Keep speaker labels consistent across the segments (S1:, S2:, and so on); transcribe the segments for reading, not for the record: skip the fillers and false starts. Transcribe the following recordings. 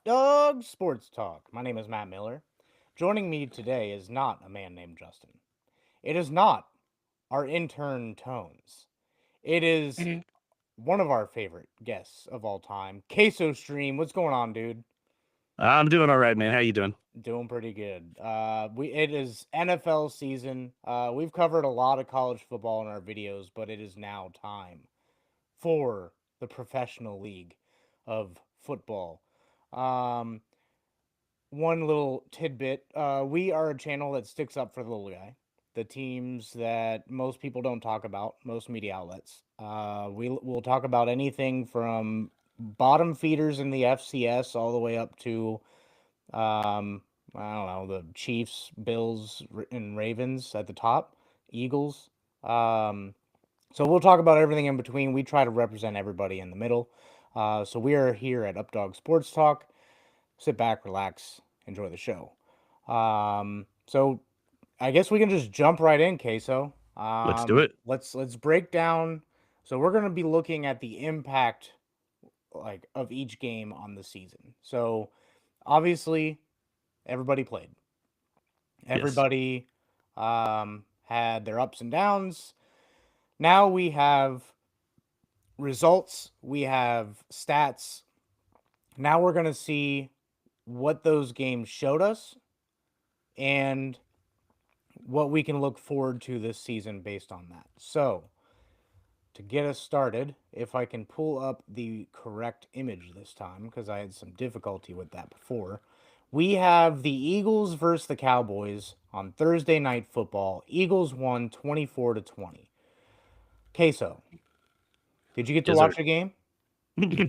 S1: Updog Sports Talk. My name is Matt Miller. Joining me today is not a man named Justin. It is not our intern Tones. It is
S2: Mhm.
S1: one of our favorite guests of all time, Queso Stream. What's going on, dude?
S2: I'm doing all right, man. How you doing?
S1: Doing pretty good. It is NFL season. We've covered a lot of college football in our videos, but it is now time for the professional league of football. Um, One little tidbit, we are a channel that sticks up for the little guy, the teams that most people don't talk about, most media outlets. We'll talk about anything from bottom feeders in the FCS all the way up to I don't know, the Chiefs, Bills, and Ravens at the top, Eagles. Um, so we'll talk about everything in between. We try to represent everybody in the middle. So we are here at Updog Sports Talk. Sit back, relax, enjoy the show. So I guess we can just jump right in, Queso.
S2: Let's do it.
S1: Let's break down. So we're gonna be looking at the impact like of each game on the season. So obviously everybody played.
S2: Yes.
S1: Everybody had their ups and downs. Now we have results. We have stats. Now we're gonna see what those games showed us and what we can look forward to this season based on that. So, to get us started, if I can pull up the correct image this time, because I had some difficulty with that before, we have the Eagles versus the Cowboys on Thursday Night Football. Eagles won 24-20. Queso, did you get to
S2: Yes, sir.
S1: watch the game?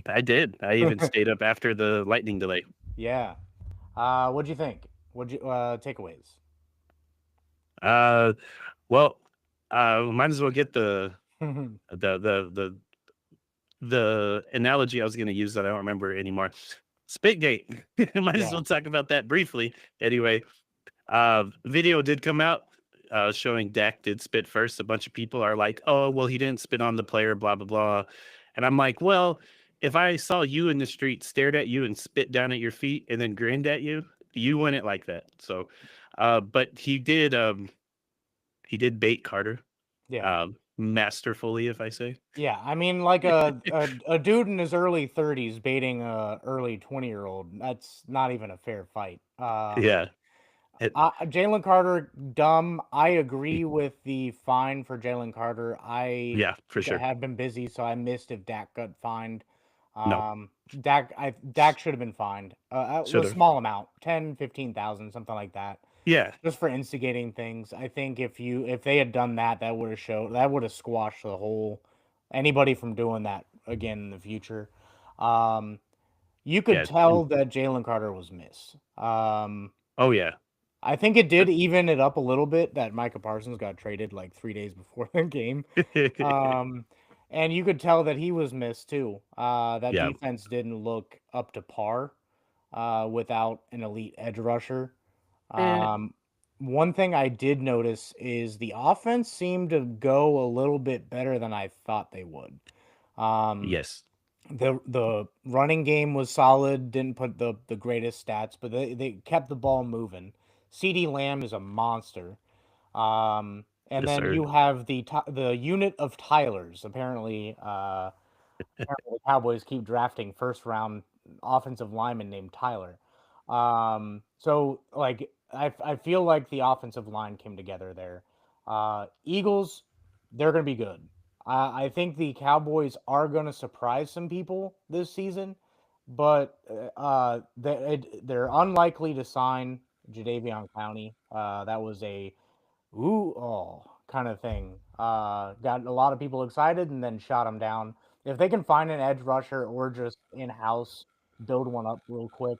S2: I did. I even stayed up after the lightning delay.
S1: Yeah. What'd you think? What'd you takeaways?
S2: Uh, well, might as well get the the the the analogy I was going to use that I don't remember anymore. Spitgate. Might as
S1: Yeah.
S2: well talk about that briefly. Anyway, video did come out showing Dak did spit first. A bunch of people are like, "Oh, well, he didn't spit on the player," blah blah blah. And I'm like, "Well, if I saw you in the street, stared at you, and spit down at your feet, and then grinned at you, you wouldn't like that." So, but he did bait Carter
S1: Yeah.
S2: masterfully, if I say.
S1: Yeah, I mean, like a dude in his early 30s baiting a early 20-year-old. That's not even a fair fight.
S2: Yeah, it,
S1: Jalen Carter, dumb. I agree with the fine for Jalen Carter.
S2: yeah, for sure.
S1: Have been busy, so I missed if Dak got fined.
S2: No,
S1: Dak should have been fined. A
S2: should have.
S1: small amount, 10, 15,000, something like that,
S2: Yeah,
S1: just for instigating things. I think if they had done that, that would have squashed the whole anybody from doing that again in the future. Um, you could
S2: yeah.
S1: tell that Jalen Carter was missed.
S2: Oh yeah.
S1: I think it did even it up a little bit that Micah Parsons got traded like 3 days before the game. Um, and you could tell that he was missed too. That
S2: Yeah.
S1: defense didn't look up to par without an elite edge rusher.
S2: Eh,
S1: Um, One thing I did notice is the offense seemed to go a little bit better than I thought they would. Um,
S2: yes.
S1: the running game was solid, didn't put the greatest stats, but they kept the ball moving. CD Lamb is a monster. And
S2: Yes,
S1: then
S2: sir.
S1: you have the unit of Tylers. Apparently the Cowboys keep drafting first round offensive lineman named Tyler. So like I feel like the offensive line came together there. Eagles, they're gonna be good. I think the Cowboys are gonna surprise some people this season, but they're unlikely to sign Jadeveon Clowney. That was a ooh, oh, kind of thing. Got a lot of people excited and then shot him down. If they can find an edge rusher or just in house build one up real quick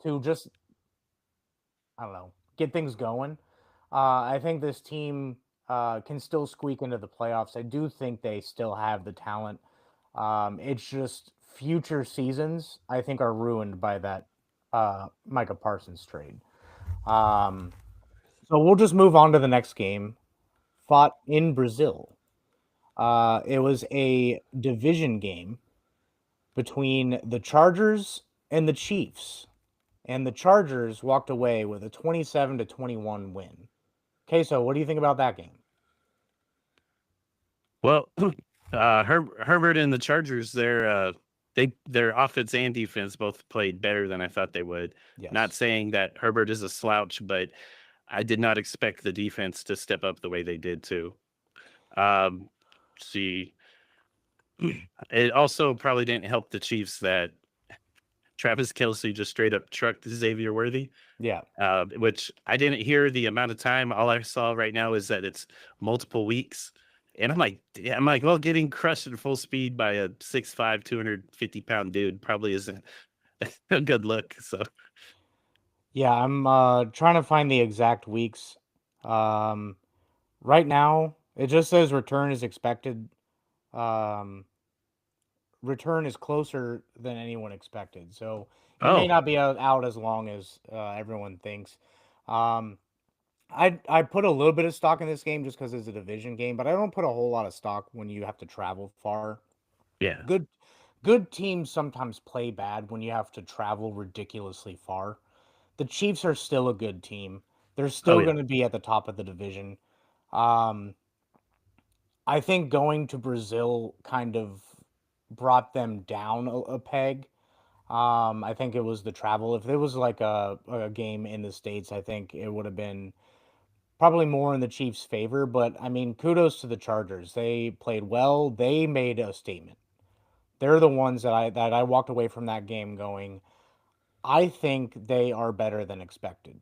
S1: to just, I don't know, get things going, I think this team can still squeak into the playoffs. I do think they still have the talent. It's just future seasons, I think, are ruined by that Micah Parsons trade. Um, so we'll just move on to the next game fought in Brazil. It was a division game between the Chargers and the Chiefs. and the Chargers walked away with a 27-21 win. Queso, what do you think about that game?
S2: Well, Herbert and the Chargers, their offense and defense both played better than I thought they would. Not
S1: Yes.
S2: saying that Herbert is a slouch, but I did not expect the defense to step up the way they did too. Um, see, it also probably didn't help the Chiefs that Travis Kelsey just straight up trucked Xavier Worthy,
S1: Yeah.
S2: which I didn't hear the amount of time. All I saw right now is that it's multiple weeks. And I'm like, yeah, I'm like, well, getting crushed at full speed by a 6'5", 250-pound dude probably isn't a good look. So,
S1: Yeah, I'm trying to find the exact weeks. Um, right now, it just says return is expected. Um, return is closer than anyone expected. So he may
S2: oh,
S1: not be out as long as everyone thinks. Um, I put a little bit of stock in this game just because it's a division game, but I don't put a whole lot of stock when you have to travel far.
S2: yeah.
S1: Good good teams sometimes play bad when you have to travel ridiculously far. The Chiefs are still a good team. They're
S2: Oh,
S1: still
S2: yeah.
S1: going to be at the top of the division. Um, I think going to Brazil kind of brought them down a peg. I think it was the travel. If it was like a game in the States, I think it would have been probably more in the Chiefs' favor. But I mean, kudos to the Chargers. They played well. They made a statement. They're the ones that I walked away from that game going, I think they are better than expected.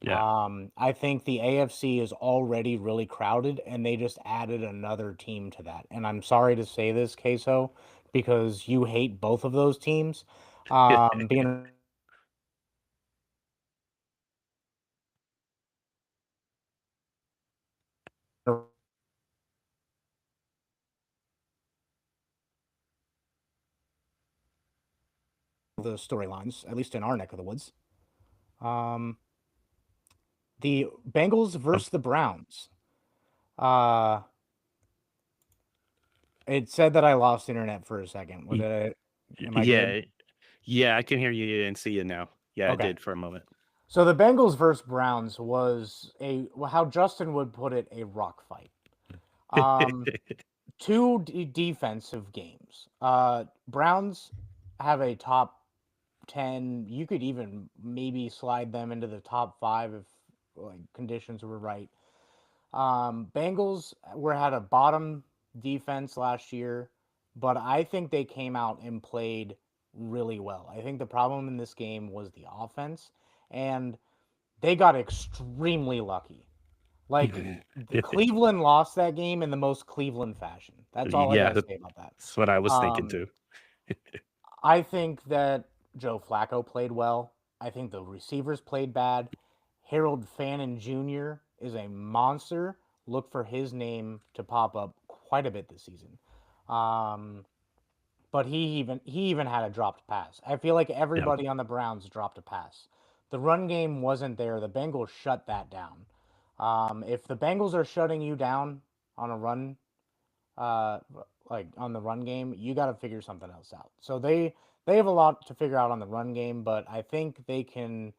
S2: Yeah.
S1: I think the AFC is already really crowded, and they just added another team to that. And I'm sorry to say this, Queso, because you hate both of those teams. Being the storylines, at least in our neck of the woods. Um, the Bengals
S2: Oh,
S1: versus the Browns. Uh, it said that I lost internet for a second. What
S2: y-
S1: did am I good?
S2: yeah. Yeah. I can hear you and see you now. Yeah, I
S1: Okay.
S2: did for a moment.
S1: So the Bengals versus Browns was how Justin would put it, a rock fight. Um, two defensive games. Browns have a top 10. You could even maybe slide them into the top 5 if like conditions were right. Bengals were had a bottom defense last year, but I think they came out and played really well. I think the problem in this game was the offense, and they got extremely lucky. Like Cleveland lost that game in the most Cleveland fashion. That's all I
S2: Yeah,
S1: got to say about that.
S2: that's what I was thinking
S1: Um,
S2: too.
S1: I think that Joe Flacco played well. I think the receivers played bad. Harold Fannin Jr. is a monster. Look for his name to pop up quite a bit this season. Um, but he even had a dropped pass. I feel like
S2: Yeah.
S1: everybody on the Browns dropped a pass. The run game wasn't there. The Bengals shut that down. If the Bengals are shutting you down on a run, uh, like on the run game, you got to figure something else out. So they have a lot to figure out on the run game, but I think they can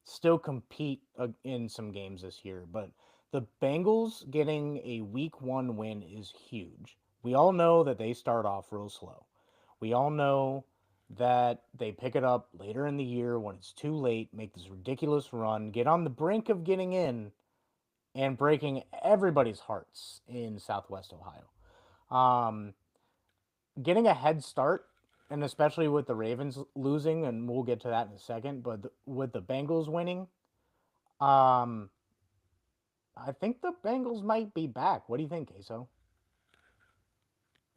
S1: still compete in some games this year. But the Bengals getting a week 1 win is huge. We all know that they start off real slow. We all know that they pick it up later in the year when it's too late, make this ridiculous run, get on the brink of getting in and breaking everybody's hearts in Southwest Ohio. Um, Getting a head start, and especially with the Ravens losing, and we'll get to that in a second, but with the Bengals winning, um, I think the Bengals might be back. What do you think, Queso?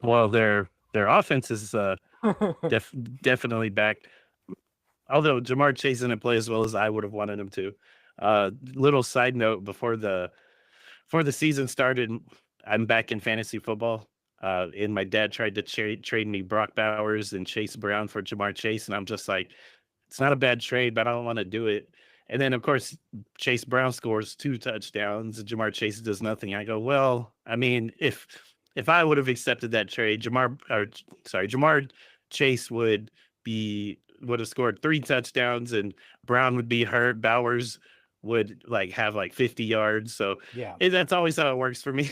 S2: Well, their offense is def- definitely back. Although Jamar Chase didn't play as well as I would have wanted him to. Little side note before the season started, I'm back in fantasy football. And my dad tried to trade me Brock Bowers and Chase Brown for Jamar Chase, and I'm just like, it's not a bad trade, but I don't want to do it. And then, of course, Chase Brown scores 2 touchdowns, and Jamar Chase does nothing. I go, well, I mean, if I would have accepted that trade, Jamar Chase would be would have scored 3 touchdowns, and Brown would be hurt. Bowers would like have like 50 yards. So
S1: Yeah.
S2: that's always how it works for me.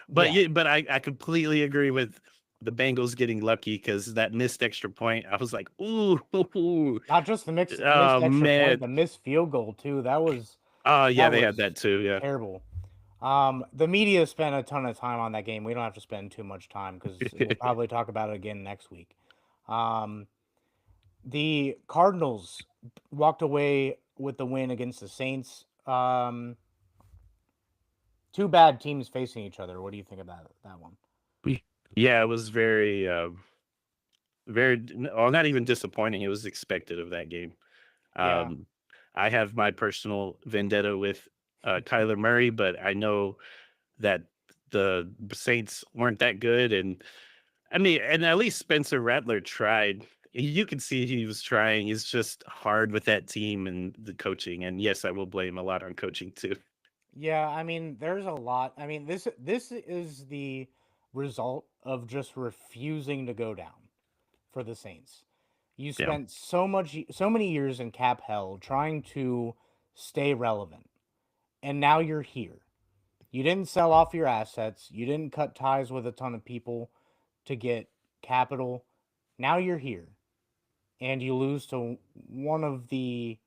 S2: But
S1: Yeah.
S2: yeah, but I completely agree with the Bengals getting lucky because that missed extra point. I was like, ooh,
S1: Not just the missed
S2: oh
S1: extra point,
S2: man.
S1: the missed field goal too.
S2: Oh yeah,
S1: That
S2: they had
S1: was
S2: that too. Yeah.
S1: terrible. The media spent a ton of time on that game. We don't have to spend too much time because we'll probably talk about it again next week. Um, the Cardinals walked away with the win against the Saints. Two bad teams facing each other. What do you think about that one?
S2: Yeah, it was very, well, not even disappointing. It was expected of that game.
S1: Yeah,
S2: Um, I have my personal vendetta with Kyler Murray, but I know that the Saints weren't that good. And I mean, and at least Spencer Rattler tried. You can see he was trying. He's just hard with that team and the coaching. And yes, I will blame a lot on coaching too.
S1: yeah. I mean, there's a lot. I mean, this is the result of just refusing to go down for the Saints. You
S2: Yeah,
S1: spent so many years in cap hell trying to stay relevant, and now you're here. You didn't sell off your assets. You didn't cut ties with a ton of people to get capital. Now you're here, and you lose to one of the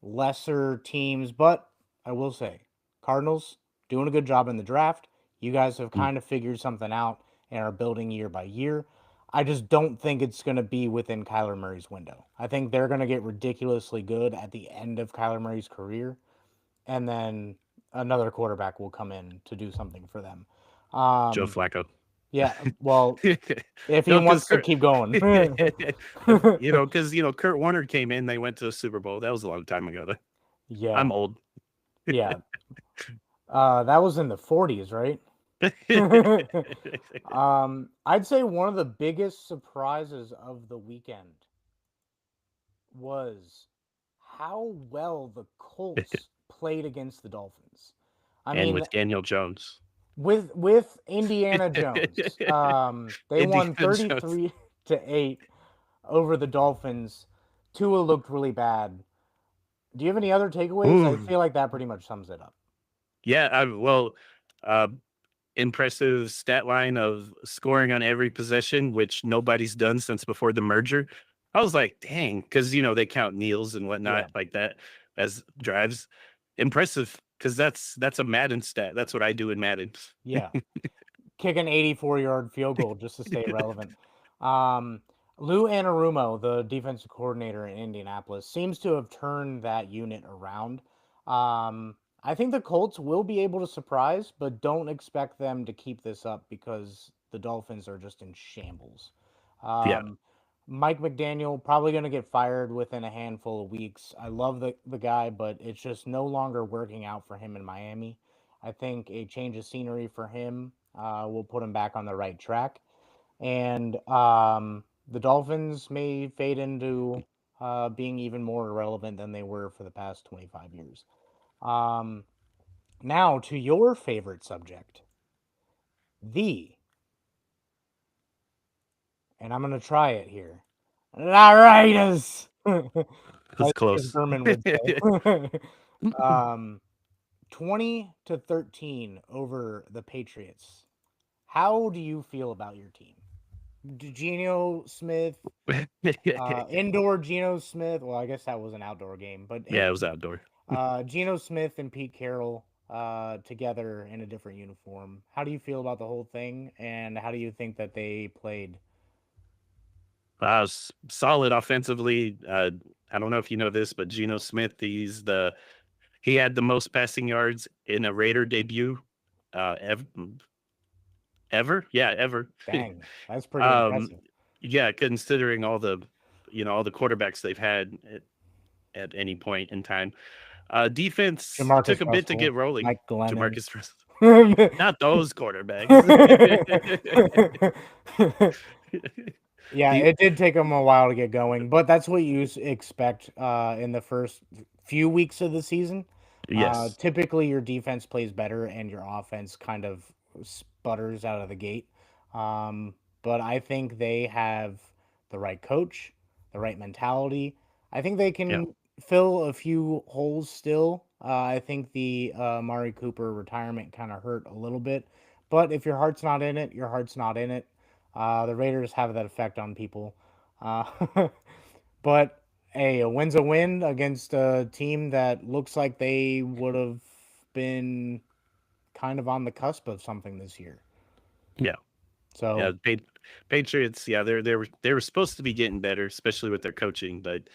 S1: lesser teams. But I will say, Cardinals doing a good job in the draft. You guys have
S2: mm,
S1: kind of figured something out and are building year by year. I just don't think it's going to be within Kyler Murray's window. I think they're going to get ridiculously good at the end of Kyler Murray's career, and then another quarterback will come in to do something for them.
S2: Joe
S1: Um,
S2: Flacco.
S1: yeah, well, if he
S2: No, because
S1: wants to keep going.
S2: because Kurt Warner came in, they went to the Super Bowl. That was a long time ago. Though.
S1: Yeah,
S2: I'm old.
S1: yeah. That was in the 40s, right? I'd say one of the biggest surprises of the weekend was how well the Colts played against the Dolphins. I
S2: And
S1: mean,
S2: with Daniel Jones,
S1: with Indiana Jones, they won
S2: Indiana Jones.
S1: 33-8 over the Dolphins. Tua looked really bad. Do you have any other takeaways? I
S2: Ooh.
S1: feel like that pretty much sums it up.
S2: Yeah, well, uh, impressive stat line of scoring on every possession, which nobody's done since before the merger. I was like, dang, because they count kneels and
S1: Yeah,
S2: whatnot like that as drives. Impressive, because that's a Madden stat. That's what I do in Madden.
S1: yeah. Kick an 84-yard field goal just to stay relevant. Um, Lou Anarumo, the defensive coordinator in Indianapolis, seems to have turned that unit around. I think the Colts will be able to surprise, but don't expect them to keep this up because the Dolphins are just in shambles.
S2: Yeah,
S1: Um, Mike McDaniel probably going to get fired within a handful of weeks. I love the guy, but it's just no longer working out for him in Miami. I think a change of scenery for him will put him back on the right track. And the Dolphins may fade into being even more irrelevant than they were for the past 25 years. Um, Now, to your favorite subject, the, and I'm going to try it here, La Raiders,
S2: that's
S1: as Chris
S2: close.
S1: Berman would say. um, 20-13 over the Patriots. How do you feel about your team? Geno Smith, indoor Geno Smith. Well, I guess that was an outdoor game, but
S2: Yeah, it was outdoor.
S1: Geno Smith and Pete Carroll together in a different uniform. How do you feel about the whole thing, and how do you think that they played?
S2: Solid offensively. I don't know if you know this, but Geno Smith, he had the most passing yards in a Raider debut ever. Ever, yeah, ever.
S1: Dang, that's pretty
S2: um,
S1: impressive.
S2: yeah, considering all the quarterbacks they've had at any point in time. Defense took
S1: Jamarcus
S2: a bit to
S1: Russell,
S2: get rolling.
S1: Mike Glennon.
S2: Jamarcus Russell, not those quarterbacks.
S1: Yeah,
S2: the
S1: it did take them a while to get going, but that's what you expect in the first few weeks of the season.
S2: Yes,
S1: Typically, your defense plays better and your offense kind of sputters out of the gate. But I think they have the right coach, the the right mentality. I think they
S2: Yeah.
S1: can fill a few holes still. I think the Amari Cooper retirement kind of hurt a little bit, but if your heart's not in it, your heart's not in it. The Raiders have that effect on people. Uh, but hey, a win's a win against a team that looks like they would have been kind of on the cusp of something this year.
S2: Yeah. Yeah.
S1: So
S2: Patriots. Yeah, they were supposed to be getting better, especially with their coaching. But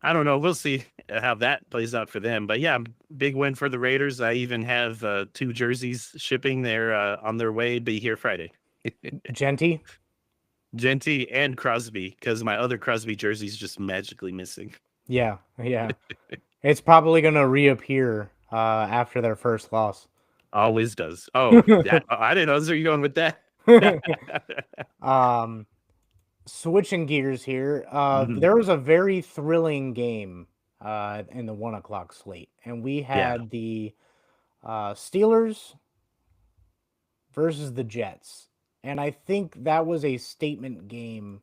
S2: I don't know. We'll see how that plays out for them. But yeah, big win for the Raiders. I even have two jerseys shipping. They're on their way. Be here Friday.
S1: Genty,
S2: Genty and Crosby, because my other Crosby jersey is just magically missing.
S1: yeah, yeah. It's probably gonna reappear after their first loss.
S2: Always does. Oh, that I didn't know. So you going with that?
S1: um, Switching gears here,
S2: Mhm.
S1: there was a very thrilling game in the 1 o'clock slate, and we
S2: Yeah.
S1: had the Steelers versus the Jets, and I think that was a statement game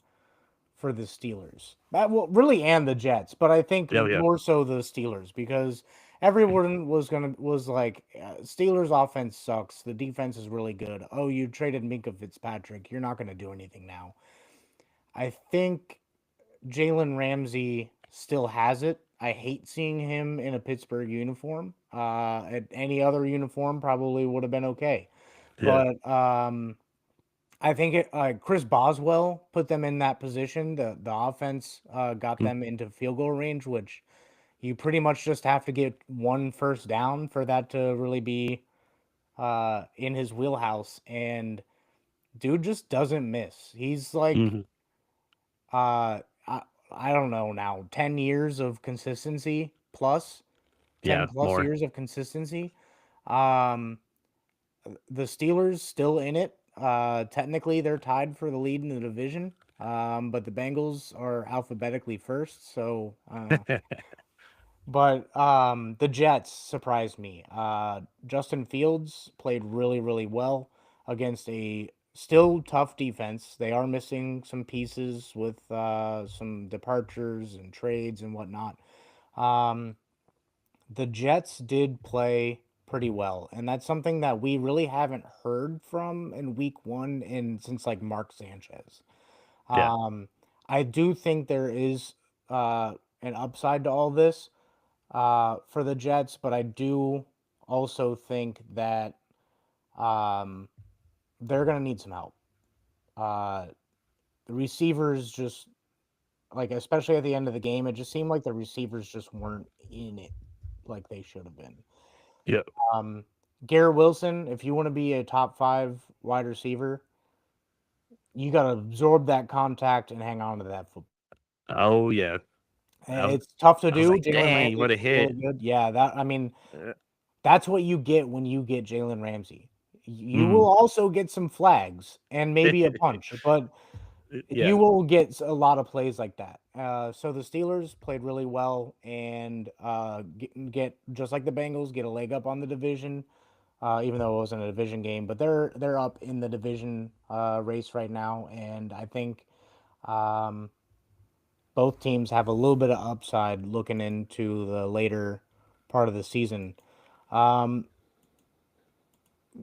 S1: for the Steelers. That well, really, and the Jets, but I think
S2: Yeah. Yeah.
S1: more so the Steelers because everyone was like, Steelers offense sucks. The defense is really good. Oh, you traded Minka Fitzpatrick. You're not gonna do anything now. I think Jalen Ramsey still has it. I hate seeing him in a Pittsburgh uniform. At any other uniform, probably would have been okay.
S2: Yeah.
S1: But I think Chris Boswell put them in that position. The offense got
S2: Mm.
S1: them into field goal range, which you pretty much just have to get one first down for that to really be in his wheelhouse. And dude just doesn't miss. He's like
S2: Mhm.
S1: uh, I, I don't know now, 10 years of consistency plus, 10
S2: Yeah.
S1: plus
S2: More.
S1: years of consistency. Um, the Steelers still in it. Technically, they're tied for the lead in the division. But the Bengals are alphabetically first. So, but the Jets surprised me. Justin Fields played really, really well against a still tough defense. They are missing some pieces with some departures and trades and whatnot. Um, the Jets did play pretty well, and that's something that we really haven't heard from in week one in since like Mark Sanchez.
S2: Yeah.
S1: Um, I do think there is an upside to all this for the Jets, but I do also think that um, they're going to need some help. Uh, the receivers just like, especially at the end of the game, it just seemed like the receivers just weren't in it like they should have been.
S2: Yeah.
S1: Um, Garrett Wilson, if you want to be a top five wide receiver, you got to absorb that contact and hang on to that football.
S2: Oh yeah.
S1: It's tough to
S2: I was
S1: do.
S2: like,
S1: Jalen
S2: dang,
S1: Ramsey
S2: what a
S1: is really
S2: hit.
S1: good. Yeah, that I mean,
S2: Uh,
S1: that's what you get when you get Jalen Ramsey. You
S2: mhm.
S1: will also get some flags and maybe a punch, but you
S2: Yeah.
S1: will get a lot of plays like that. So the Steelers played really well and get just like the Bengals get a leg up on the division, even though it wasn't a division game. But they're up in the division race right now, and I think um, both teams have a little bit of upside looking into the later part of the season. Um,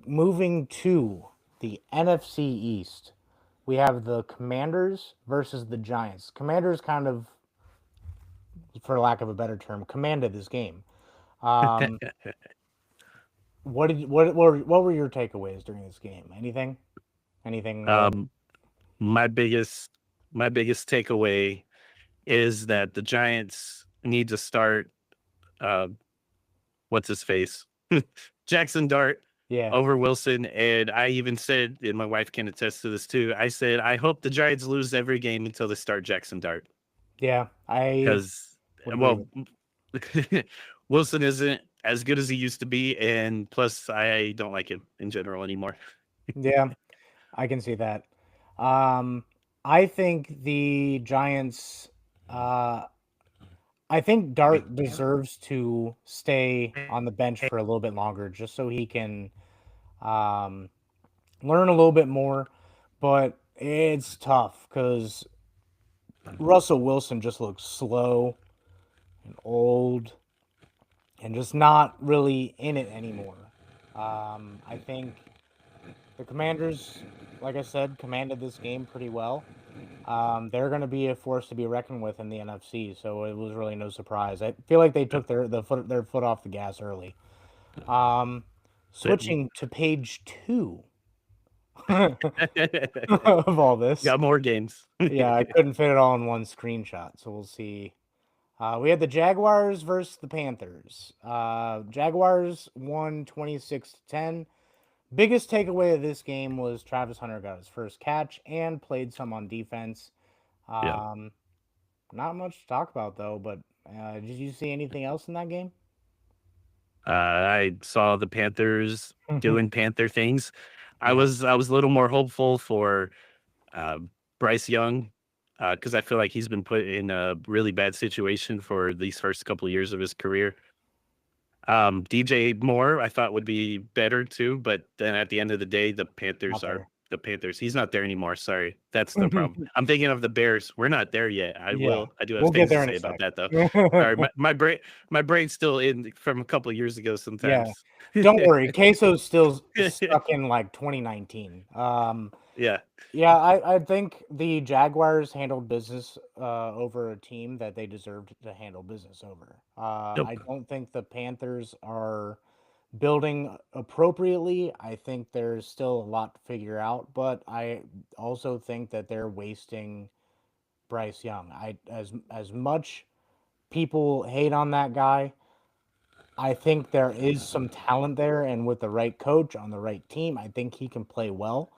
S1: Moving to the NFC East, we have the Commanders versus the Giants. Commanders kind of, for lack of a better term, commanded this game. Um, what were your takeaways during this game? Anything? Anything?
S2: um, my biggest my biggest takeaway is that the Giants need to start uh, what's his face? Jackson Dart
S1: Yeah,
S2: over Wilson. And I even said, and my wife can attest to this too, I said, I hope the Giants lose every game until they start Jackson Dart.
S1: yeah, I
S2: Because,
S1: would agree
S2: well,
S1: with.
S2: Wilson isn't as good as he used to be. And plus, I don't like him in general anymore.
S1: Yeah, I can see that. Um, I think the Giants. Uh, I think Dart deserves to stay on the bench for a little bit longer, just so he can um, learn a little bit more. But it's tough because Russell Wilson just looks slow and old and just not really in it anymore. I think the Commanders, like I said, commanded this game pretty well. They're going to be a force to be reckoned with in the NFC, so it was really no surprise. I feel like they took their foot off the gas early. Um,
S2: But
S1: Switching to page two of all this.
S2: got more games.
S1: Yeah, I couldn't fit it all in one screenshot, so we'll see. We had the Jaguars versus the Panthers. Jaguars won 26-10. Biggest takeaway of this game was Travis Hunter got his first catch and played some on defense.
S2: Yeah.
S1: Um, Not much to talk about though, but did you see anything else in that game?
S2: I saw the Panthers doing Panther things.
S1: Yeah,
S2: I was a little more hopeful for uh, Bryce Young because I feel like he's been put in a really bad situation for these first couple of years of his career. DJ Moore, I thought would be better too, but then at the end of the day,
S1: not
S2: Are
S1: there.
S2: the Panthers. He's not there anymore. Sorry, that's the problem. I'm thinking of the Bears. We're not there yet.
S1: Yeah,
S2: I do have
S1: we'll get
S2: things to
S1: there in a
S2: say about
S1: sec.
S2: that though. Sorry, my brain's still in from a couple of years ago.
S1: Yeah,
S2: Sometimes.
S1: don't worry. Queso's still stuck in like 2019.
S2: Yeah.
S1: Yeah, I think the Jaguars handled business over a team that they deserved to handle business over. I
S2: Nope.
S1: don't think the Panthers are building appropriately. I think there's still a lot to figure out, but I also think that they're wasting Bryce Young. As much people hate on that guy, I think there is some talent there, and with the right coach on the right team, I think he can play well.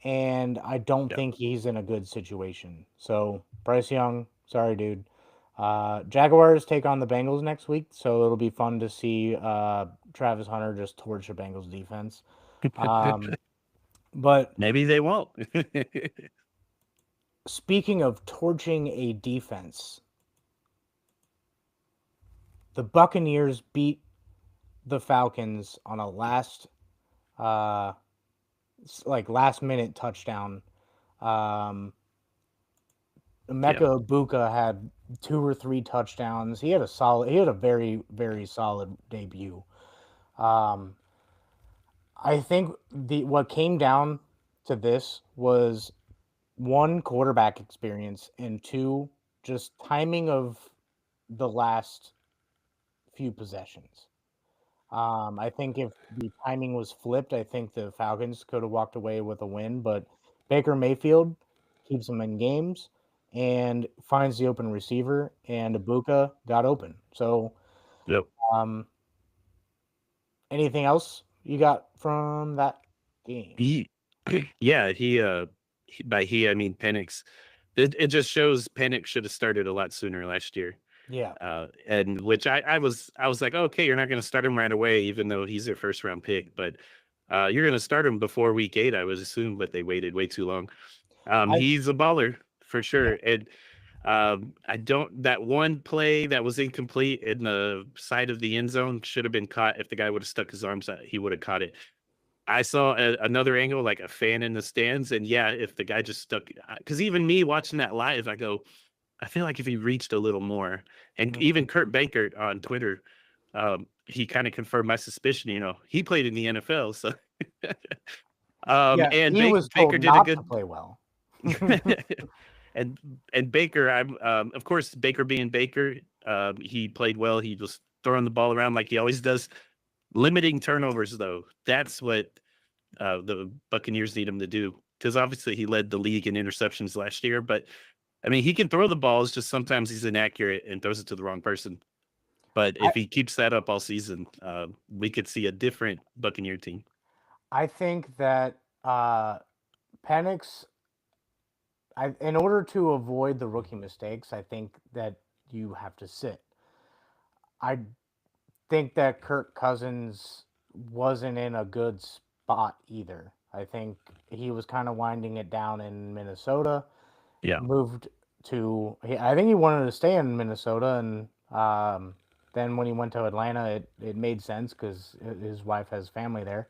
S1: And I don't
S2: Yeah.
S1: think he's in a good situation. So Bryce Young, sorry, dude. Jaguars take on the Bengals next week, so it'll be fun to see Travis Hunter just torch the Bengals defense. Um, but
S2: Maybe they won't.
S1: speaking of torching a defense, the Buccaneers beat the Falcons on a uh, last minute touchdown. Um,
S2: Yeah.
S1: Emeka Ibuka had 2 or 3 touchdowns. He had a very solid debut. Um, I think the what came down to this was one quarterback experience and two just timing of the last few possessions. I think if the timing was flipped, I think the Falcons could have walked away with a win, but Baker Mayfield keeps them in games and finds the open receiver, and Ibuka got open. So,
S2: Yep.
S1: um, anything else you got from that game?
S2: He, yeah, by he, I mean Penix. It just shows Penix should have started a lot sooner last year.
S1: Yeah,
S2: And which I was like, okay, you're not going to start him right away, even though he's their first round pick, but you're going to start him before week 8, I was assumed, but they waited way too long.
S1: I
S2: He's a baller for
S1: yeah,
S2: sure. And I don't that one play that was incomplete in the side of the end zone should have been caught. If the guy would have stuck his arms out, he would have caught it. I saw another angle, like a fan in the stands, and yeah, if the guy just stuck, because even me watching that live, I go, I feel like if he reached a little more, and
S1: mhm.
S2: even Kurt Baker on Twitter, he kind of confirmed my suspicion. You know, he played in the NFL, so
S1: Yeah,
S2: and
S1: he was
S2: Baker
S1: told
S2: did a
S1: not to
S2: good.
S1: play well.
S2: and Baker, I'm of course Baker being Baker, he played well. He was throwing the ball around like he always does. Limiting turnovers, though, that's what the Buccaneers need him to do. Because obviously he led the league in interceptions last year, but I mean he can throw the balls. Just sometimes he's inaccurate and throws it to the wrong person. But
S1: I
S2: if he keeps that up all season, we could see a different Buccaneer team.
S1: I think that Penix, in order to avoid the rookie mistakes, I think that you have to sit. I think that Kirk Cousins wasn't in a good spot either. I think he was kind of winding it down in Minnesota,
S2: Yeah.
S1: moved I think he wanted to stay in Minnesota, and then when he went to Atlanta, it made sense because his wife has family there.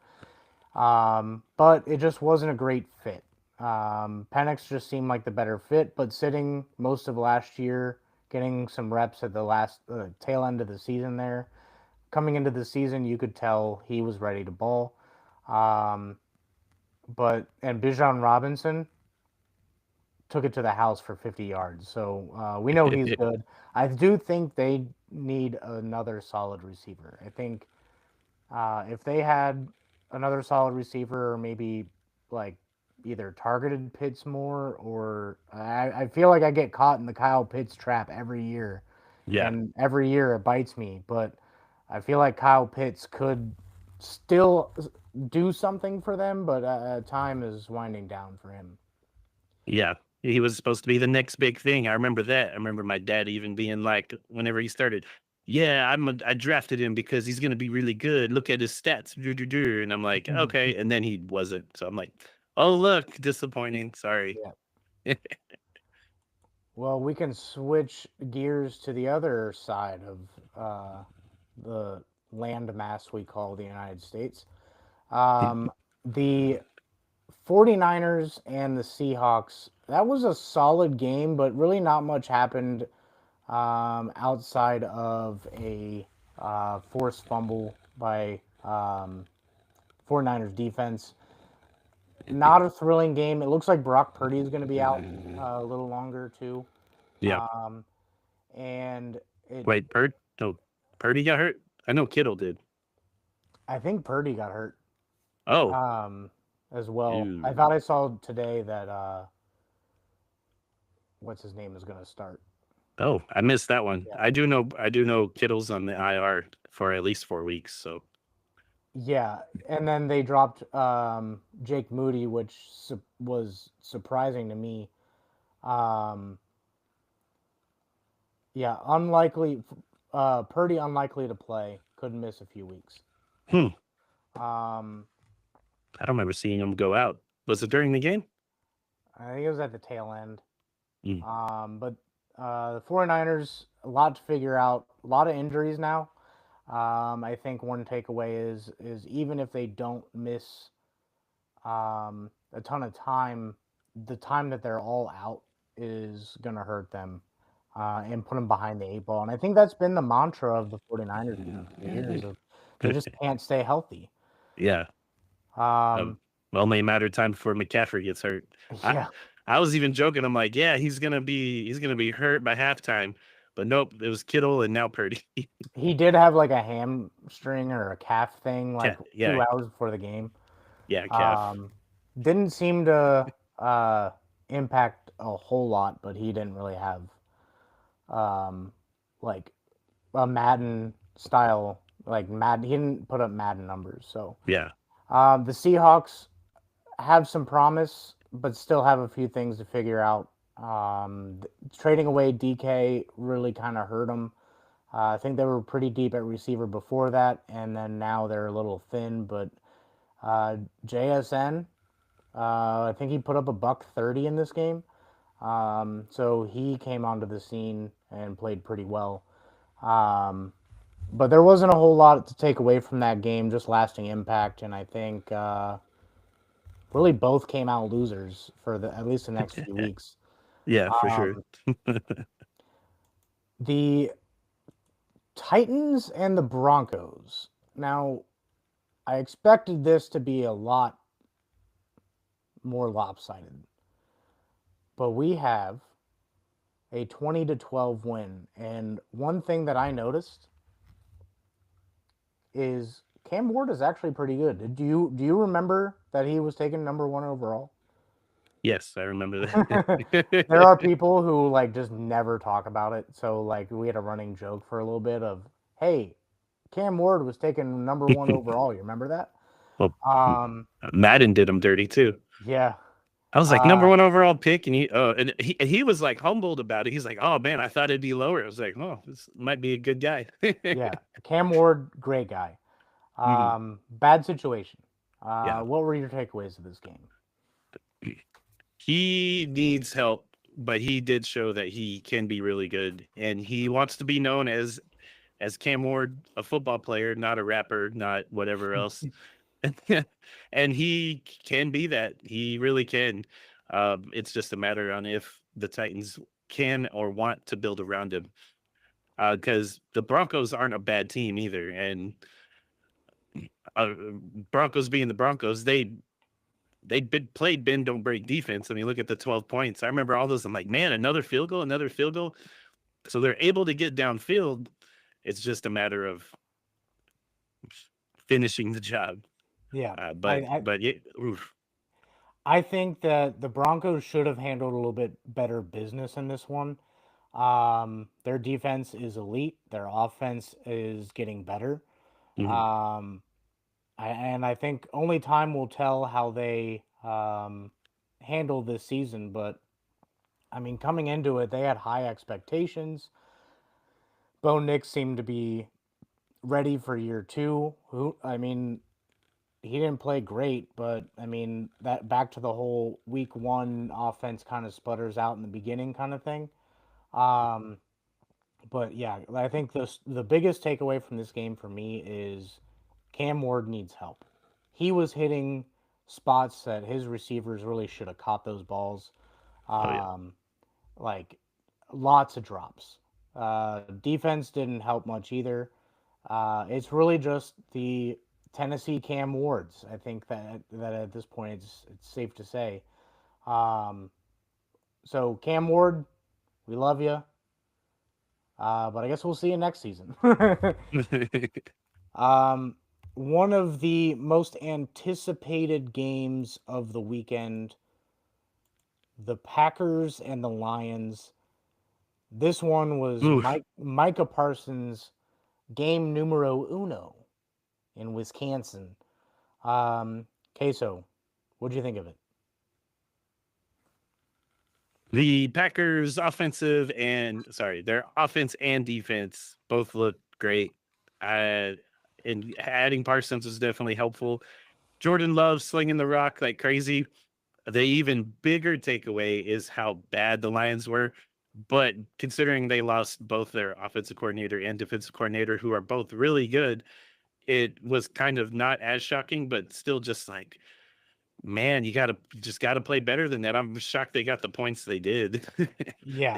S1: But it just wasn't a great fit. Penix just seemed like the better fit, but sitting most of last year, getting some reps at the last tail end of the season there. Coming into the season, you could tell he was ready to ball. Um, and Bijan Robinson took it to the house for 50 yards. So we know he's good. I do think they need another solid receiver. I think if they had another solid receiver, or maybe like either targeted Pitts more, or I feel like I get caught in the Kyle Pitts trap every year,
S2: Yeah.
S1: and every year it bites me. But I feel like Kyle Pitts could still do something for them, but time is winding down for him.
S2: Yeah. He was supposed to be the next big thing. I remember that. I remember my dad even being like, whenever he started, yeah, I drafted him because he's going to be really good. Look at his stats. And I'm like, okay. And then he wasn't. So I'm like, oh, look, disappointing. Sorry.
S1: Yeah. Well, we can switch gears to the other side of the land mass we call the United States. The 49ers and the Seahawks, that was a solid game, but really not much happened outside of a forced fumble by 49ers defense. Not a thrilling game. It looks like Brock Purdy is going to be out a little longer, too.
S2: Yeah.
S1: Um, and it,
S2: Wait, no, Purdy got hurt? I know Kittle did.
S1: I think Purdy got hurt
S2: Oh,
S1: as well. I
S2: ew.
S1: thought I saw today that what's his name is going to start.
S2: Oh, I missed that one.
S1: Yeah.
S2: I do know Kittle's on the IR for at least 4 weeks. So
S1: Yeah, and then they dropped Jake Moody, which was surprising to me. Um, yeah, unlikely. Purdy unlikely to play. Could miss a few weeks.
S2: hmm,
S1: Um,
S2: I don't remember seeing him go out. Was it during the game?
S1: I think it was at the tail end.
S2: Mm,
S1: But the 49ers, a lot to figure out. A lot of injuries now. I think one takeaway is even if they don't miss a ton of time, the time that they're all out is going to hurt them and put them behind the eight ball. And I think that's been the mantra of the 49ers for years. Of they just can't stay healthy.
S2: yeah.
S1: Um,
S2: Only a matter of time before McCaffrey gets hurt. I
S1: yeah,
S2: I was even joking. I'm like, yeah, he's gonna be hurt by halftime. But nope, it was Kittle and now Purdy.
S1: he did have like a hamstring or a calf thing like
S2: Yeah,
S1: 2 hours before the game.
S2: yeah, calf.
S1: Um, didn't seem to impact a whole lot, but he didn't really have um, like a Madden style, like Madden. He didn't put up Madden numbers. So
S2: Yeah,
S1: the Seahawks have some promise, but still have a few things to figure out. Trading away DK really kind of hurt them. I think they were pretty deep at receiver before that, and then now they're a little thin. But JSN, I think he put up a buck 30 in this game. So he came onto the scene and played pretty well. Um, but there wasn't a whole lot to take away from that game, just lasting impact. And I think really both came out losers for at least the next few weeks.
S2: yeah, for sure.
S1: Um, the Titans and the Broncos. Now, I expected this to be a lot more lopsided, but we have a 20-12 win. And one thing that I noticed is Cam Ward is actually pretty good. Do you remember that he was taken number 1 overall?
S2: Yes, I remember
S1: There
S2: that.
S1: are people who like just never talk about it. So like we had a running joke for a little bit of, "Hey, Cam Ward was taken number 1 overall." You remember that?
S2: Well,
S1: Um,
S2: Madden did him dirty too.
S1: yeah.
S2: I was like number
S1: Uh,
S2: one overall pick, and he was like humbled about it. He's like, "Oh man, I thought it'd be lower." I was like, "Oh, this might be a good guy."
S1: yeah. Cam Ward, great guy.
S2: Mhm.
S1: Bad situation.
S2: Yeah,
S1: What were your takeaways of this game?
S2: he needs help, but he did show that he can be really good, and he wants to be known as Cam Ward, a football player, not a rapper, not whatever else. And he can be that. He really can. It's just a matter on if the Titans can or want to build around him. Because the Broncos aren't a bad team either, and uh, Broncos being the Broncos, they'd been played bend don't break defense. I mean, look at the 12 points. I remember all those. I'm like, man, another field goal, another field goal. So they're able to get downfield. It's just a matter of finishing the job.
S1: Yeah,
S2: Uh,
S1: I,
S2: but
S1: I
S2: but yeah, oof.
S1: I think that the Broncos should have handled a little bit better business in this one. Their defense is elite. Their offense is getting better.
S2: Mhm.
S1: Um, and I think only time will tell how they handle this season. But I mean, coming into it, they had high expectations. Bo Nix seemed to be ready for year two. Who I mean, he didn't play great, but I mean that back to the whole week one offense kind of sputters out in the beginning kind of thing. Um, but yeah, I think the biggest takeaway from this game for me is Cam Ward needs help. He was hitting spots that his receivers really should have caught those balls.
S2: Oh yeah,
S1: Um, like lots of drops. Defense didn't help much either. It's really just the Tennessee Cam Wards. I think that at this point it's safe to say. Um, so Cam Ward, we love you, but I guess we'll see you next season. um, one of the most anticipated games of the weekend, the Packers and the Lions. This one was
S2: oof.
S1: Micah Parsons' game numero uno in Wisconsin. Queso, what do you think of it?
S2: The Packers' their offense and defense both look great. Uh, and adding Parsons was definitely helpful. Jordan Love slinging the rock like crazy. The even bigger takeaway is how bad the Lions were. But considering they lost both their offensive coordinator and defensive coordinator, who are both really good, it was kind of not as shocking, but still just like, man, you just gotta play better than that. I'm shocked they got the points they did.
S1: Yeah.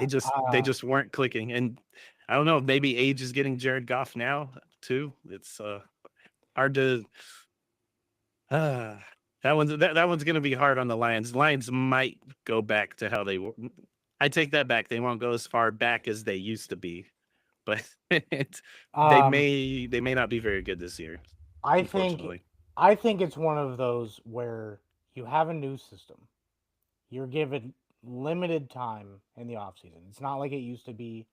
S2: They just weren't clicking. And I don't know, maybe age is getting Jared Goff now too. It's hard to uh that one's gonna be hard on the Lions. Lions might go back to how they were. I take that back. They won't go as far back as they used to be, but they
S1: Um,
S2: may not be very good this year,
S1: I think
S2: unfortunately.
S1: I think it's one of those where you have a new system. You're given limited time in the off season. It's not like it used to be.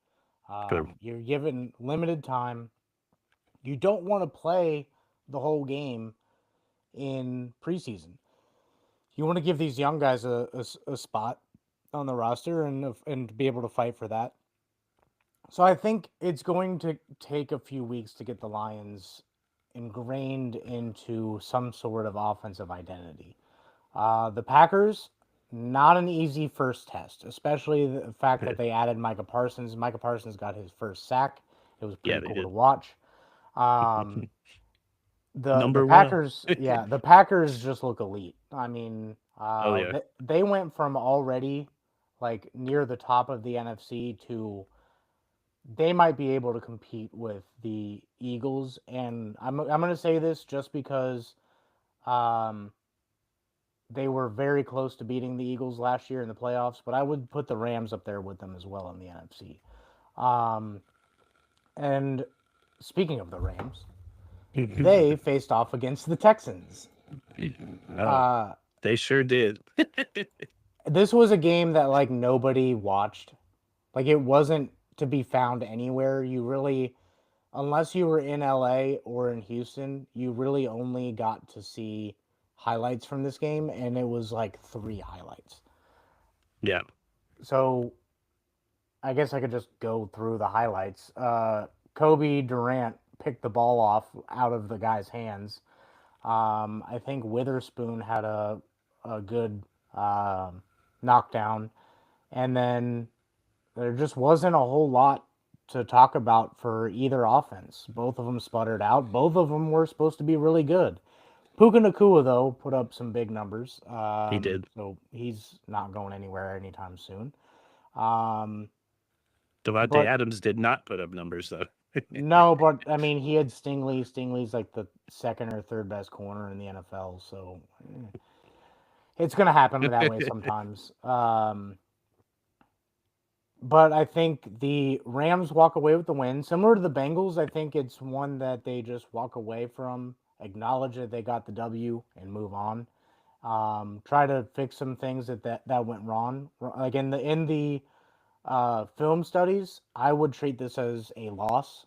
S2: Sure.
S1: You're given limited time. You don't want to play the whole game in preseason. You want to give these young guys a spot on the roster and be able to fight for that. So I think it's going to take a few weeks to get the Lions ingrained into some sort of offensive identity. The Packers, not an easy first test, especially the fact that they added Micah Parsons. Micah Parsons got his first sack. It was
S2: Yeah,
S1: pretty
S2: they
S1: cool to
S2: did.
S1: watch. Um, the
S2: Number one.
S1: Packers, yeah, the Packers just look elite. I mean,
S2: Oh yeah.
S1: they went from already like near the top of the NFC to they might be able to compete with the Eagles. And I'm going to say this just because um, they were very close to beating the Eagles last year in the playoffs, but I would put the Rams up there with them as well in the NFC. Um, and speaking of the Rams, they faced off against the Texans.
S2: Oh,
S1: Uh,
S2: they sure did.
S1: this was a game that like nobody watched. Like it wasn't to be found anywhere. You really, unless you were in LA or in Houston, you really only got to see highlights from this game, and it was like three highlights.
S2: Yeah.
S1: So I guess I could just go through the highlights. Kobe Durant picked the ball off out of the guy's hands. I think Witherspoon had a good knockdown, and then there just wasn't a whole lot to talk about for either offense. Both of them sputtered out. Both of them were supposed to be really good. Puka Nakua, though, put up some big numbers.
S2: He did.
S1: So he's not going anywhere anytime soon. Um,
S2: Devontae
S1: but
S2: Adams did not put up numbers though.
S1: no, but I mean, he had Stingley. Stingley's like the second or third best corner in the NFL. So it's going to happen that way sometimes. But I think the Rams walk away with the win. Similar to the Bengals, I think it's one that they just walk away from, acknowledge that they got the W, and move on. Try to fix some things that went wrong. Like in the film studies, I would treat this as a loss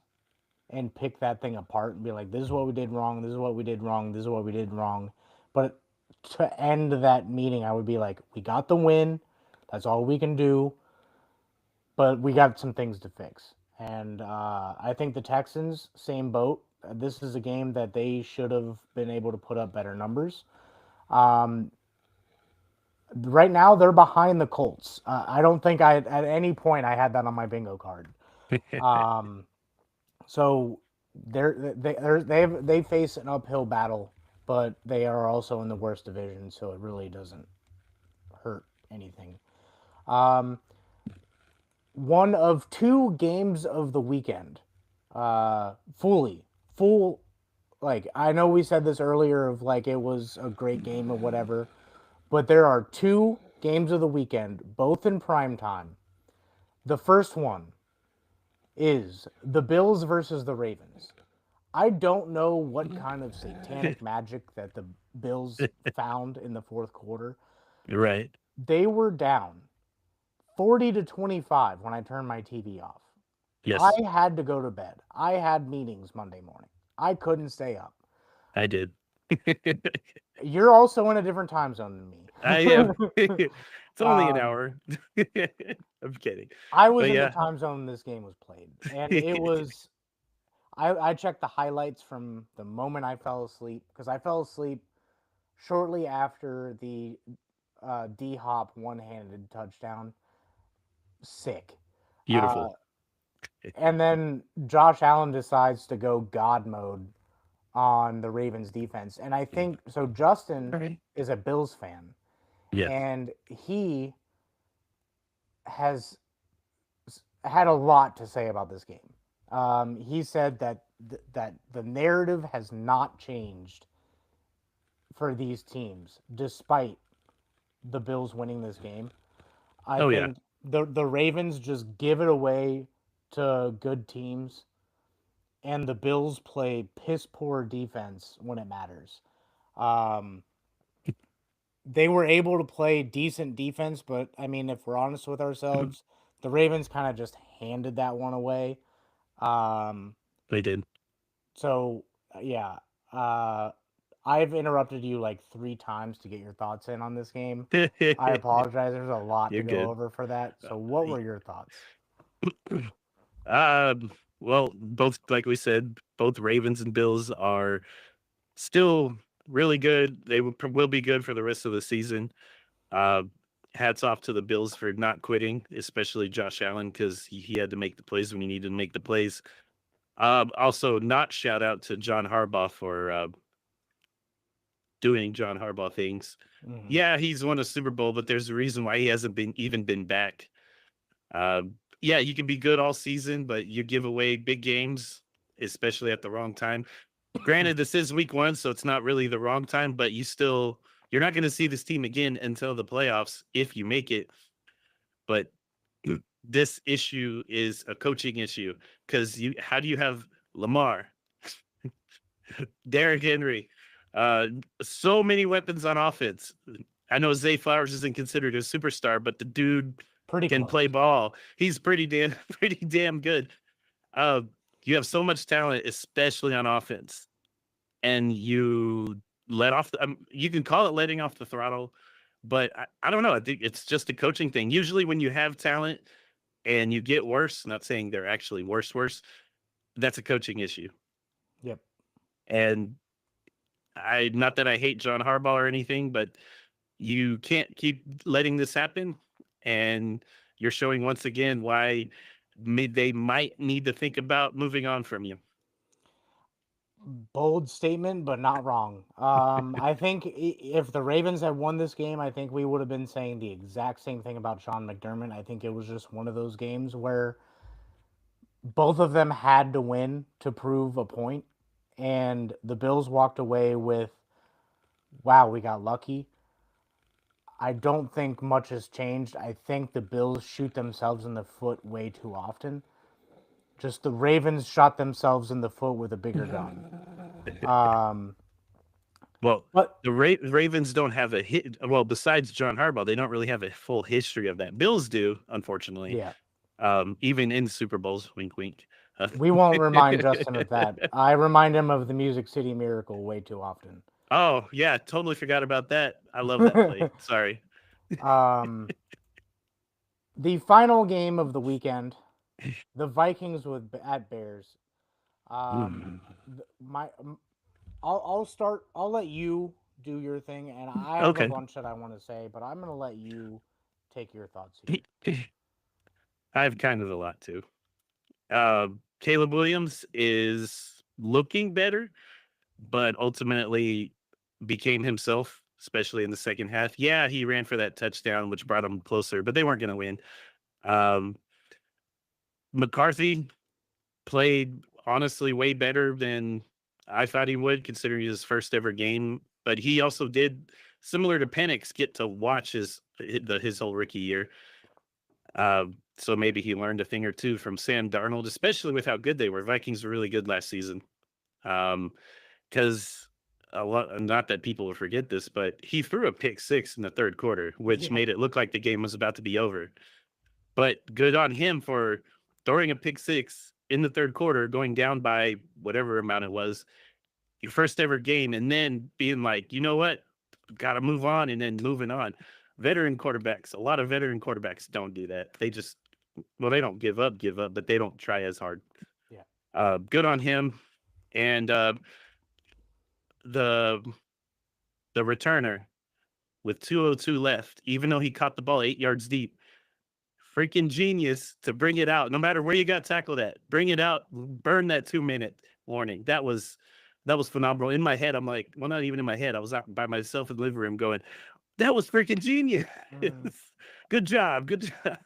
S1: and pick that thing apart and be like, this is what we did wrong. This is what we did wrong. This is what we did wrong. But to end that meeting, I would be like, we got the win. That's all we can do, but we got some things to fix. And I think the Texans, same boat. This is a game that they should have been able to put up better numbers. Um, right now, they're behind the Colts. I don't think at any point I had that on my bingo card. Um, so they face an uphill battle, but they are also in the worst division, so it really doesn't hurt anything. Um, one of two games of the weekend, full. Like I know we said this earlier of like it was a great game or whatever, but there are two games of the weekend, both in prime time. The first one is the Bills versus the Ravens. I don't know what kind of satanic magic that the Bills found in the fourth quarter.
S2: Right.
S1: They were down 40-25 when I turned my TV off. I
S2: Yes,
S1: had to go to bed. I had meetings Monday morning. I couldn't stay up.
S2: I did.
S1: You're also in a different time zone than
S2: I am.
S1: me.
S2: It's only an
S1: um,
S2: hour. I'm kidding.
S1: I was
S2: But
S1: in the
S2: yeah.
S1: time zone this game was played, and it was. I checked the highlights from the moment I fell asleep because I fell asleep shortly after the D Hop one-handed touchdown. Sick. Uh,
S2: Beautiful.
S1: and then Josh Allen decides to go God mode on the Ravens defense. And I think so. Justin
S2: Right.
S1: is a Bills fan,
S2: Yes.
S1: and he has had a lot to say about this game. He said that that the narrative has not changed for these teams, despite the Bills winning this game. I
S2: Oh yeah.
S1: think the Ravens just give it away to good teams, and the Bills play piss poor defense when it matters. Um, they were able to play decent defense, but I mean, if we're honest with ourselves, the Ravens kind of just handed that one away. Um,
S2: They did.
S1: so yeah, uh, I've interrupted you like 3 times to get your thoughts in on this game. I apologize. There's a lot
S2: You're
S1: to go
S2: good.
S1: over for that.
S2: Uh,
S1: So, what were your thoughts?
S2: well, both like we said, both Ravens and Bills are still really good. They will be good for the rest of the season. Uh, Hats off to the Bills for not quitting, especially Josh Allen because he had to make the plays when he needed to make the plays. Also, not shout out to John Harbaugh for doing John Harbaugh things.
S1: Hmm.
S2: Yeah, he's won a Super Bowl, but there's a reason why he hasn't been back. Yeah, you can be good all season, but you give away big games, especially at the wrong time. Granted, this is week one, so it's not really the wrong time, but you're not going to see this team again until the playoffs if you make it. But this issue is a coaching issue because how do you have Lamar, Derrick Henry, uh, so many weapons on offense? I know Zay Flowers isn't considered a superstar, but the dude
S1: Pretty
S2: can
S1: close.
S2: play ball. He's pretty damn good. Uh, you have so much talent, especially on offense, and you let off. You can call it letting off the throttle, but I don't know. I think it's just a coaching thing. Usually, when you have talent and you get worse, not saying they're actually worse, that's a coaching issue.
S1: Yep.
S2: And not that I hate John Harbaugh or anything, but you can't keep letting this happen. And you're showing once again why they might need to think about moving on from you.
S1: Bold statement, but not wrong. I think if the Ravens had won this game, I think we would have been saying the exact same thing about Sean McDermott. I think it was just one of those games where both of them had to win to prove a point, and the Bills walked away with, wow, we got lucky. I don't think much has changed. I think the Bills shoot themselves in the foot way too often. Just the Ravens shot themselves in the foot with a bigger gun. Um,
S2: Well,
S1: but
S2: the Ravens don't have a hit. Well, besides John Harbaugh, they don't really have a full history of that. Bills do, unfortunately.
S1: yeah,
S2: Even in Super Bowls, wink, wink. Uh,
S1: we won't remind Justin of that. I remind him of the Music City Miracle way too often.
S2: oh yeah, totally forgot about that. I love that play. Sorry.
S1: um, the final game of the weekend, the Vikings with at Bears. Um,
S2: Mm,
S1: my, I'll start. I'll let you do your thing, and I have a
S2: okay.
S1: bunch that I want to say, but I'm gonna let you take your thoughts here.
S2: I have kind of a lot too. Caleb Williams is looking better, but ultimately became himself, especially in the second half. Yeah, he ran for that touchdown, which brought him closer, but they weren't going to win. Um, McCarthy played honestly way better than I thought he would, considering his first ever game. But he also did, similar to Penix, get to watch his whole rookie year. So maybe he learned a thing or two from Sam Darnold, especially with how good they were. Vikings were really good last season. Because a lot, not that people will forget this, but he threw a pick six in the third quarter, which
S1: Yeah.
S2: made it look like the game was about to be over. But good on him for throwing a pick six in the third quarter, going down by whatever amount it was, your first ever game, and then being like, you know what, got to move on, and then moving on. Veteran quarterbacks, a lot of veteran quarterbacks don't do that. They just, well, they don't give up, but they don't try as hard.
S1: Yeah.
S2: Good on him. And the the returner with 2:02 left, even though he caught the ball 8 yards deep, freaking genius to bring it out. No matter where you got tackled at, bring it out, burn that 2 minute warning. That was phenomenal. In my head, I'm like, well, not even in my head. I was out by myself in the living room going, that was freaking genius.
S1: Mm.
S2: Good job. Good job.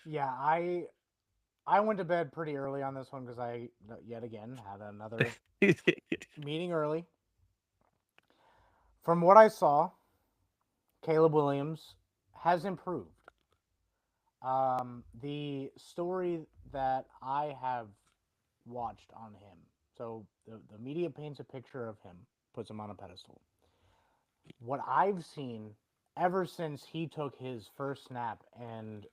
S1: Yeah, I went to bed pretty early on this one because I yet again had another meeting early. From what I saw, Caleb Williams has improved. The story that I have watched on him, so the media paints a picture of him, puts him on a pedestal. What I've seen ever since he took his first snap and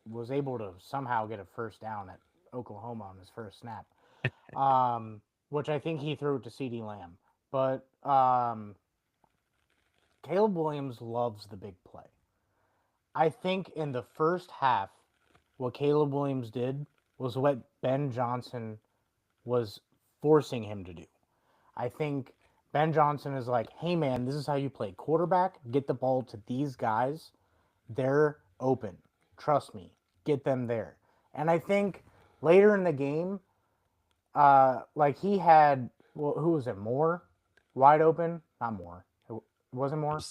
S1: was able to somehow get a first down at Oklahoma on his first snap, which I think he threw it to CeeDee Lamb. But Caleb Williams loves the big play. I think in the first half, what Caleb Williams did was what Ben Johnson was forcing him to do. I think Ben Johnson is like, hey man, this is how you play quarterback. Get the ball to these guys. They're open. Trust me. Get them there. And I think later in the game, like he had, well, who was it? Moore wide open? Not Moore. It wasn't Moore.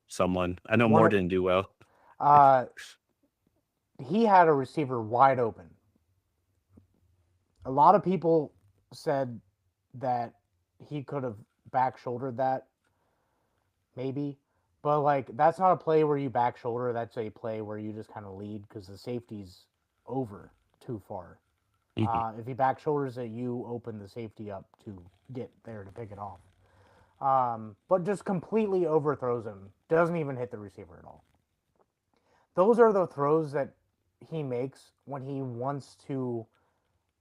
S2: Someone. I know Moore
S1: One.
S2: didn't do well.
S1: Uh, he had a receiver wide open. A lot of people said that he could have back shouldered that, maybe. But like that's not a play where you back shoulder. That's a play where you just kind of lead because the safety's over too far.
S2: Mhm.
S1: If he back shoulders it, you open the safety up to get there to pick it off. But just completely overthrows him. Doesn't even hit the receiver at all. Those are the throws that he makes when he wants to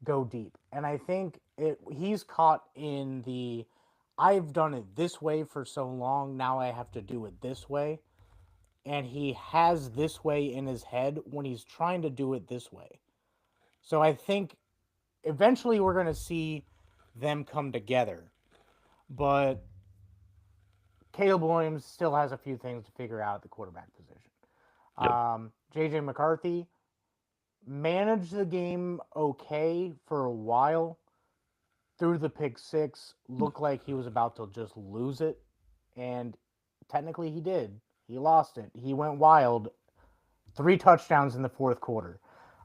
S1: go deep. And I think he's caught in the I've done it this way for so long, now I have to do it this way. And he has this way in his head when he's trying to do it this way. So I think eventually we're going to see them come together. But Caleb Williams still has a few things to figure out at the quarterback position.
S2: Yep.
S1: JJ McCarthy managed the game okay for a while. threw the pick six, looked like he was about to just lose it, and technically he did. He lost it. He went wild. 3 touchdowns in the fourth quarter.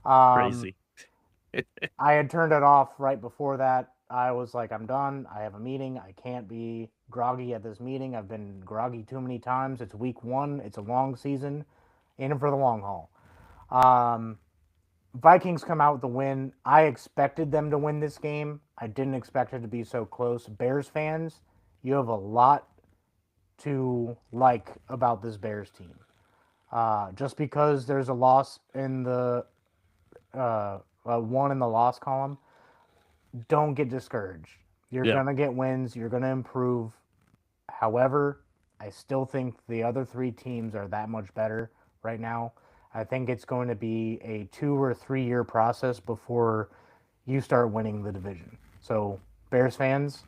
S1: Um,
S2: Crazy.
S1: I had turned it off right before that. I was like, I'm done. I have a meeting. I can't be groggy at this meeting. I've been groggy too many times. It's week one. It's a long season. In for the long haul. Um, Vikings come out with the win. I expected them to win this game. I didn't expect it to be so close. Bears fans, you have a lot to like about this Bears team. Just because there's a loss in the one in the loss column, don't get discouraged. You're
S2: Yeah.
S1: gonna get wins. You're gonna improve. However, I still think the other three teams are that much better right now. I think it's going to be a 2 or 3 year process before you start winning the division. So, Bears fans,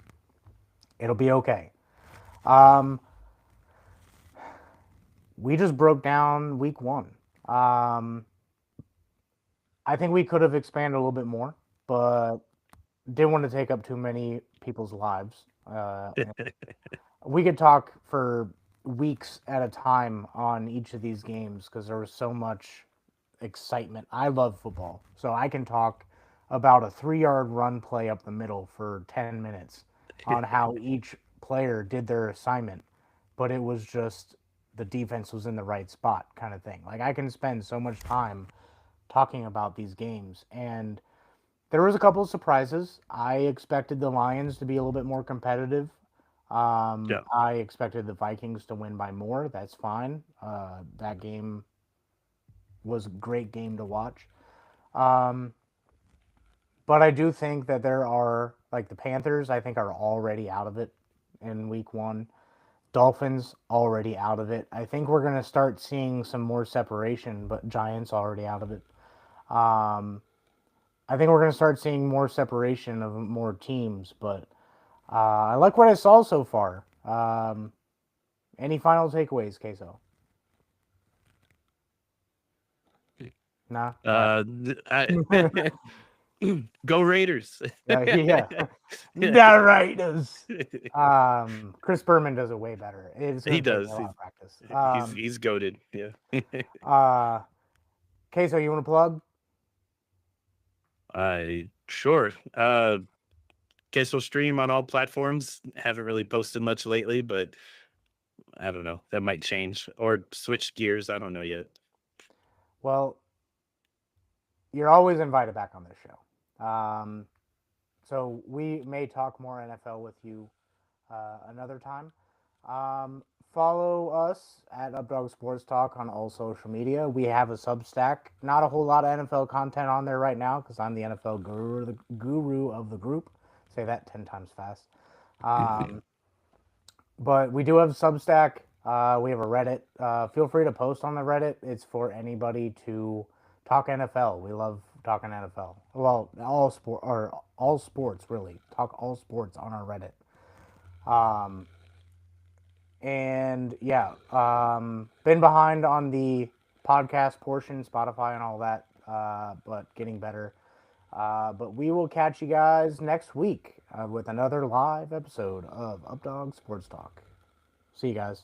S1: it'll be okay. Um, we just broke down week one. Um, I think we could have expanded a little bit more, but didn't want to take up too many people's lives. We could talk for weeks at a time on each of these games because there was so much excitement. I love football, so I can talk about a 3 yard run play up the middle for 10 minutes on how each player did their assignment, but it was just the defense was in the right spot kind of thing. Like I can spend so much time talking about these games, and there was a couple of surprises. I expected the Lions to be a little bit more competitive.
S2: Yeah.
S1: I expected the Vikings to win by more. That's fine. That game was a great game to watch. Um, but I do think that there are like the Panthers. I think are already out of it in week one. Dolphins already out of it. I think we're gonna start seeing some more separation, but Giants already out of it. Um, I think we're gonna start seeing more separation of more teams, but I like what I saw so far. Any final takeaways, Queso? Nah. All right.
S2: Go Raiders.
S1: Yeah. The Raiders. Chris Berman does it way better. It's
S2: He
S1: going to take me
S2: does.
S1: a lot of practice.
S2: He's goaded. Yeah.
S1: Uh, Queso, you want to plug?
S2: I sure. Queso stream on all platforms. Haven't really posted much lately, but I don't know. That might change or switch gears. I don't know yet.
S1: Well, you're always invited back on this show. So we may talk more NFL with you another time. Um, Follow us at Updog Sports Talk on all social media. We have a Substack. Not a whole lot of NFL content on there right now because I'm the NFL guru of the group. Say that 10 times fast. Um, but we do have a Substack. We have a Reddit. Feel free to post on the Reddit. It's for anybody to talk NFL. We love talking NFL. Well, all sports really. Talk all sports on our Reddit. Um, and yeah, been behind on the podcast portion, Spotify and all that, but getting better. But we will catch you guys next week with another live episode of Updog Sports Talk. See you guys.